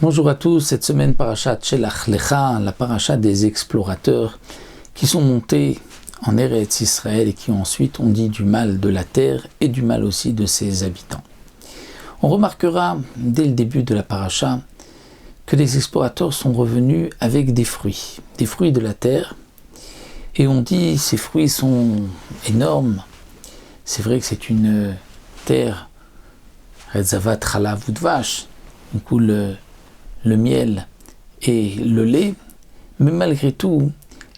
Bonjour à tous, cette semaine Parashat Shelach Lecha, la Parashat des explorateurs qui sont montés en Eretz Israël et qui ensuite ont dit du mal de la terre et du mal aussi de ses habitants. On remarquera dès le début de la Parashat que les explorateurs sont revenus avec des fruits de la terre, et on dit ces fruits sont énormes. C'est vrai que c'est une terre Retzavat Chalav Udvash, où coule le miel et le lait, mais malgré tout,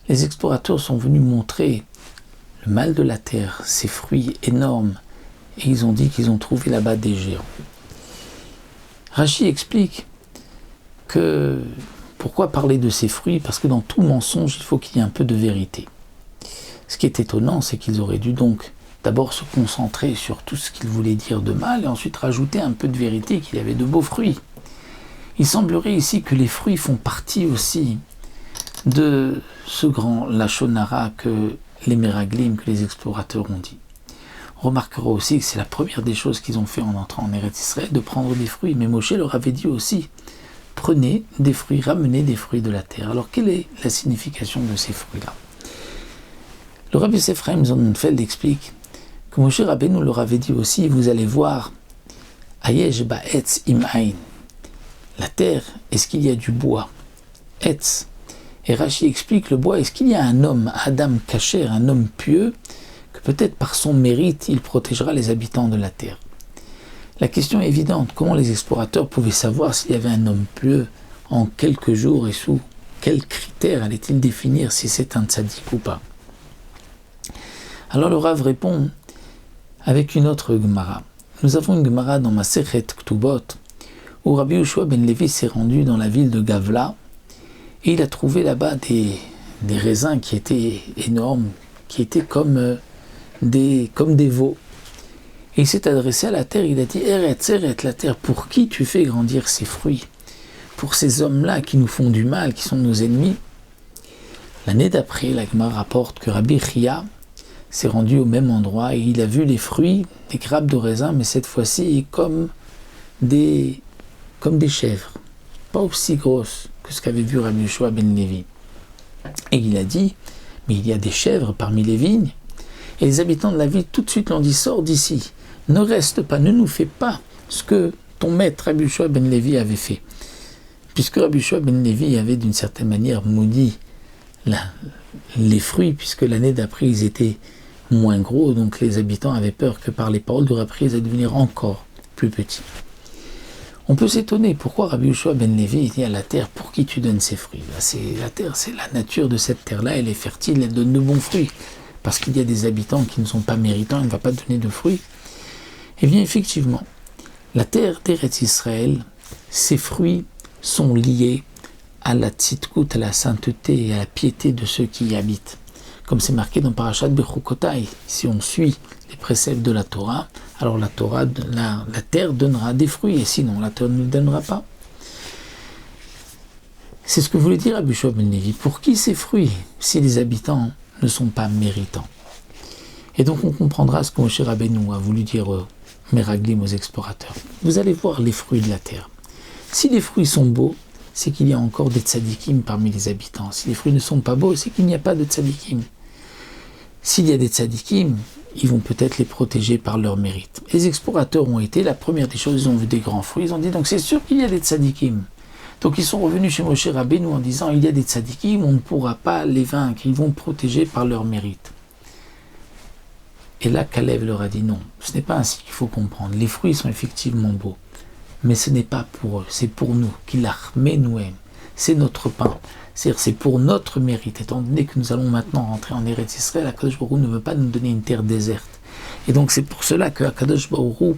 les explorateurs sont venus montrer le mal de la terre, ces fruits énormes, et ils ont dit qu'ils ont trouvé là-bas des géants. Rashi explique que pourquoi parler de ces fruits, parce que dans tout mensonge, il faut qu'il y ait un peu de vérité. Ce qui est étonnant, c'est qu'ils auraient dû donc d'abord se concentrer sur tout ce qu'ils voulaient dire de mal, et ensuite rajouter un peu de vérité, qu'il y avait de beaux fruits. Il semblerait ici que les fruits font partie aussi de ce grand lachon hara que les Meraglim, que les explorateurs ont dit. On remarquera aussi que c'est la première des choses qu'ils ont fait en entrant en Eretz Israël, de prendre des fruits. Mais Moshe leur avait dit aussi, prenez des fruits, ramenez des fruits de la terre. Alors quelle est la signification de ces fruits-là? Le Rabbi Ephraim Sonnenfeld explique que Moshe Rabbeinu leur avait dit aussi, vous allez voir, Ayesh ba'etz im ayn. La terre, est-ce qu'il y a du bois? Etz. Et Rashi explique le bois, est-ce qu'il y a un homme, Adam Kacher, un homme pieux, que peut-être par son mérite, il protégera les habitants de la terre? La question est évidente, comment les explorateurs pouvaient savoir s'il y avait un homme pieux en quelques jours et sous quels critères allait-il définir si c'est un tzaddik ou pas? Alors le Rav répond avec une autre Gemara. Nous avons une Gemara dans Masechet Ktubot, où Rabbi Yehoshua ben Levi s'est rendu dans la ville de Gavla, et il a trouvé là-bas des raisins qui étaient énormes, qui étaient comme des veaux. Et il s'est adressé à la terre, il a dit « Eretz, Eretz, la terre, pour qui tu fais grandir ces fruits? Pour ces hommes-là qui nous font du mal, qui sont nos ennemis ?» L'année d'après, la Gemara rapporte que Rabbi Chia s'est rendu au même endroit, et il a vu les fruits, des grappes de raisin, mais cette fois-ci comme des chèvres, pas aussi grosses que ce qu'avait vu Rabbi Yehoshua ben Levi. Et il a dit, mais il y a des chèvres parmi les vignes. Et les habitants de la ville tout de suite l'ont dit, sors d'ici, ne reste pas, ne nous fais pas ce que ton maître Rabbi Yehoshua ben Levi avait fait. Puisque Rabbi Yehoshua ben Levi avait d'une certaine manière maudit les fruits, puisque l'année d'après ils étaient moins gros, donc les habitants avaient peur que par les paroles de Rabbi ils allaient devenir encore plus petits. On peut s'étonner pourquoi Rabbi Yehoshua ben Levi dit à la terre, pour qui tu donnes ces fruits? La terre, c'est la nature de cette terre-là, elle est fertile, elle donne de bons fruits. Parce qu'il y a des habitants qui ne sont pas méritants, elle ne va pas donner de fruits. Eh bien, effectivement, la terre d'Eretz Israël, ses fruits sont liés à la tzidkut, à la sainteté et à la piété de ceux qui y habitent. Comme c'est marqué dans Parashat Bechukotai, si on suit les préceptes de la Torah, alors la terre donnera des fruits, et sinon la terre ne le donnera pas. C'est ce que voulait dire Rabbi Yehoshua ben Levi. Pour qui ces fruits, si les habitants ne sont pas méritants? Et donc on comprendra ce que Moshe Rabbeinu a voulu dire aux Meraglim, aux explorateurs. Vous allez voir les fruits de la terre. Si les fruits sont beaux, c'est qu'il y a encore des tzadikim parmi les habitants. Si les fruits ne sont pas beaux, c'est qu'il n'y a pas de tzadikim. S'il y a des tzadikim, ils vont peut-être les protéger par leur mérite. Les explorateurs ont été, la première des choses, ils ont vu des grands fruits, ils ont dit, donc c'est sûr qu'il y a des tzadikim. Donc ils sont revenus chez Moshe Rabbeinu en disant, il y a des tzadikim, on ne pourra pas les vaincre, ils vont protéger par leur mérite. Et là, Kalev leur a dit, non, ce n'est pas ainsi qu'il faut comprendre. Les fruits sont effectivement beaux, mais ce n'est pas pour eux, c'est pour nous, c'est notre pain. C'est-à-dire, c'est pour notre mérite, étant donné que nous allons maintenant rentrer en Eretz Israël, Akadosh Baruch Hu ne veut pas nous donner une terre déserte. Et donc c'est pour cela que Akadosh Baruch Hu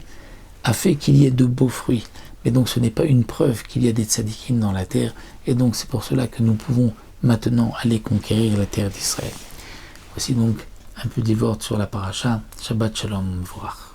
a fait qu'il y ait de beaux fruits. Mais donc ce n'est pas une preuve qu'il y a des tzadikim dans la terre, et donc c'est pour cela que nous pouvons maintenant aller conquérir la terre d'Israël. Voici donc un peu des words sur la paracha. Shabbat Shalom Mevorach.